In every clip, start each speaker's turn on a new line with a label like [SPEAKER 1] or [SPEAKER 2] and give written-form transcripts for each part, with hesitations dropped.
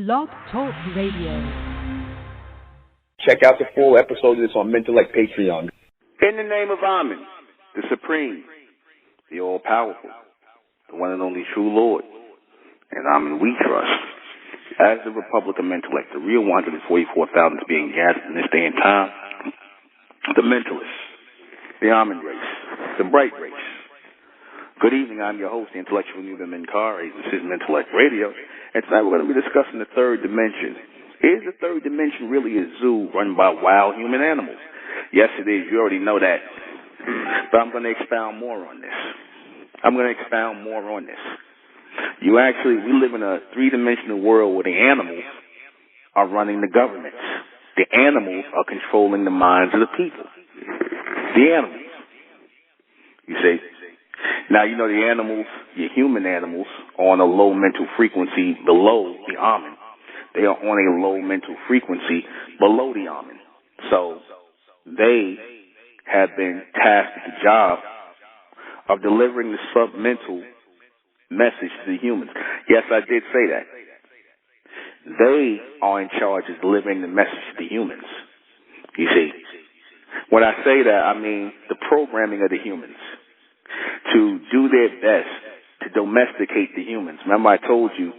[SPEAKER 1] Blog Talk Radio.
[SPEAKER 2] Check out the full episode of this on Mentellect Patreon.
[SPEAKER 3] In the name of Amen, the Supreme, the All-Powerful, the one and only true Lord, and Amen we trust. As the Republic of Mentellect, the real 144,000 is being gathered in this day and time, the Mentalists, the Amen race, the Bright race. Good evening, I'm your host, the intellectual Nuben Menkari. This is Mentellect Radio, and tonight we're going to be discussing the third dimension. Is the third dimension really a zoo run by wild human animals? Yes, it is. You already know that. But I'm going to expound more on this. We live in a three-dimensional world where the animals are running the governments. The animals are controlling the minds of the people. The animals. You see? Now, you know the animals, your human animals, are on a low mental frequency below the Amen. They are on a low mental frequency below the Amen. So they have been tasked with the job of delivering the submental message to the humans. Yes, I did say that. They are in charge of delivering the message to the humans. You see, when I say that, I mean the programming of the humans to do their best to domesticate the humans. Remember I told you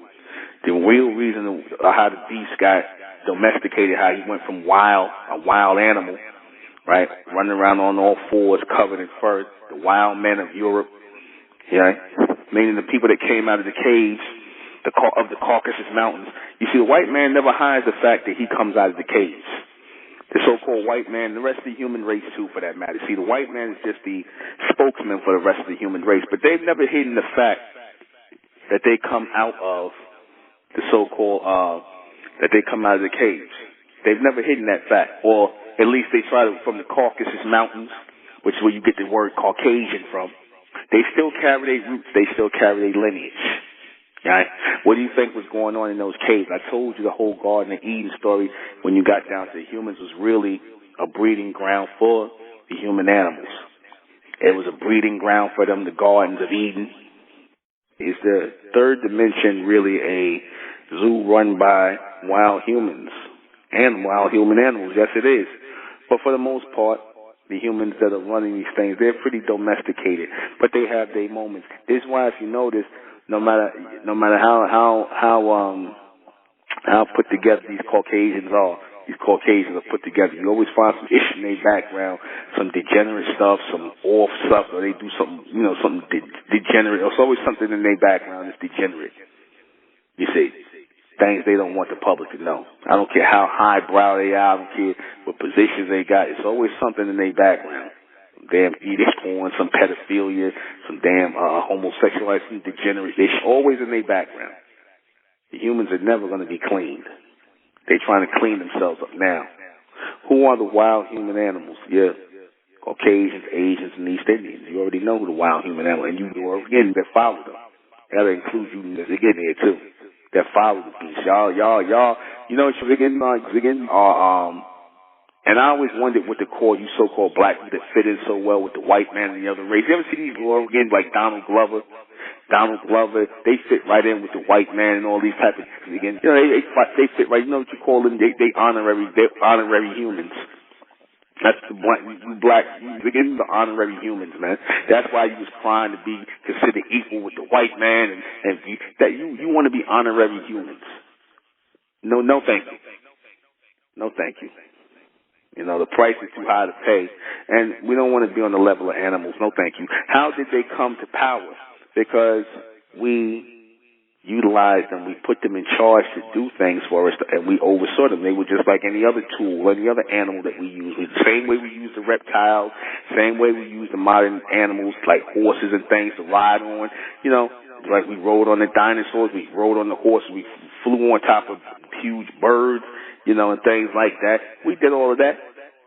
[SPEAKER 3] the real reason how the beast got domesticated, how he went from a wild animal, right, running around on all fours, covered in fur, the wild men of Europe, yeah, meaning the people that came out of the caves of the Caucasus Mountains. You see, the white man never hides the fact that he comes out of the caves. The so-called white man, the rest of the human race too, for that matter. See, the white man is just the spokesman for the rest of the human race, but they've never hidden the fact that they come out of the so-called, that they come out of the caves. They've never hidden that fact, or at least they try to, from the Caucasus Mountains, which is where you get the word Caucasian from. They still carry their roots. They still carry their lineage. Right? What do you think was going on in those caves? I told you the whole Garden of Eden story when you got down to the humans was really a breeding ground for the human animals. It was a breeding ground for them, the Gardens of Eden. Is the third dimension really a zoo run by wild humans and wild human animals? Yes, it is. But for the most part, the humans that are running these things, they're pretty domesticated, but they have their moments. This is why, if you notice, no matter how put together these Caucasians are put together, you always find some issue in their background, some degenerate stuff, some off stuff, or they do something, something degenerate. There's always something in their background that's degenerate. You see, things they don't want the public to know. I don't care how highbrow they are, I don't care what positions they got. It's always something in their background. Damn Edith porn, some pedophilia, some damn homosexuality, some degenerate. They're always in their background. The humans are never going to be cleaned. They're trying to clean themselves up now. Who are the wild human animals? Yeah, Caucasians, Asians, and East Indians. You already know who the wild human animals, and you are again that follow them. That'll include you that get in here too. That follow the beast. Y'all. You know what you're getting and I always wondered what to call you so-called black people that fit in so well with the white man and the other race. You ever see these again like Donald Glover? They fit right in with the white man and all these type of again. They fit right. You know what you call them? They honorary humans. That's the again, the honorary humans, man. That's why you was trying to be considered equal with the white man, and that you want to be honorary humans. No, thank you. No, thank you. The price is too high to pay, and we don't want to be on the level of animals. No, thank you. How did they come to power? Because we utilized them. We put them in charge to do things for us, and we oversaw them. They were just like any other tool, any other animal that we use. The same way we use the reptiles, same way we use the modern animals like horses and things to ride on. Like we rode on the dinosaurs, we rode on the horses, we flew on top of huge birds, and things like that. We did all of that.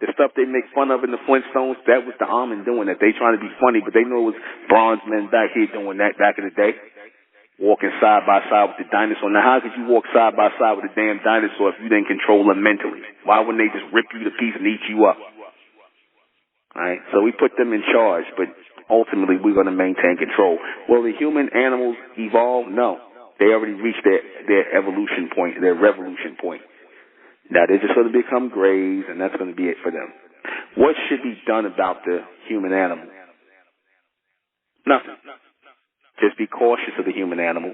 [SPEAKER 3] The stuff they make fun of in the Flintstones, that was the Amen doing that. They trying to be funny, but they know it was bronze men back here doing that back in the day. Walking side by side with the dinosaur. Now, how could you walk side by side with a damn dinosaur if you didn't control them mentally? Why wouldn't they just rip you to pieces and eat you up? All right? So we put them in charge, but ultimately we're going to maintain control. Will the human animals evolve? No. They already reached their evolution point, their revolution point. Now they're just going to become grays, and that's going to be it for them. What should be done about the human animal? Nothing. Just be cautious of the human animal.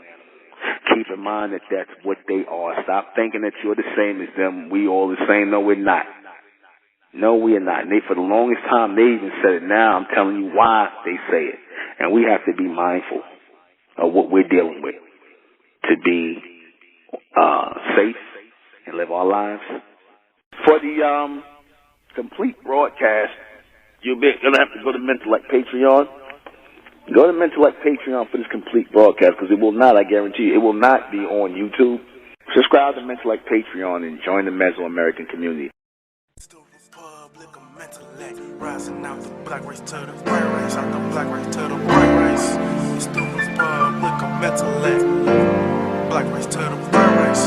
[SPEAKER 3] Keep in mind that that's what they are. Stop thinking that you're the same as them. We all the same. No, we're not. No, we are not. And they, for the longest time, they even said it. Now I'm telling you why they say it. And we have to be mindful of what we're dealing with to be safe and live our lives. For the complete broadcast, you're going to have to go to Mental Like Patreon. Go to Mental Like Patreon for this complete broadcast, because it will not, I guarantee you, it will not be on YouTube. Subscribe to Mental Like Patreon and join the Mesoamerican community.
[SPEAKER 1] It's the Republic of Mental rising out the black race to the white race, out the black race to the white race. It's the Republic of Mental black race to the white race.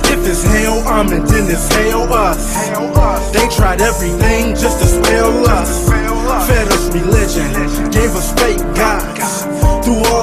[SPEAKER 1] If it's hell, then it's hell us. They tried everything just to spell us. Fed us religion, gave us fake gods. Through all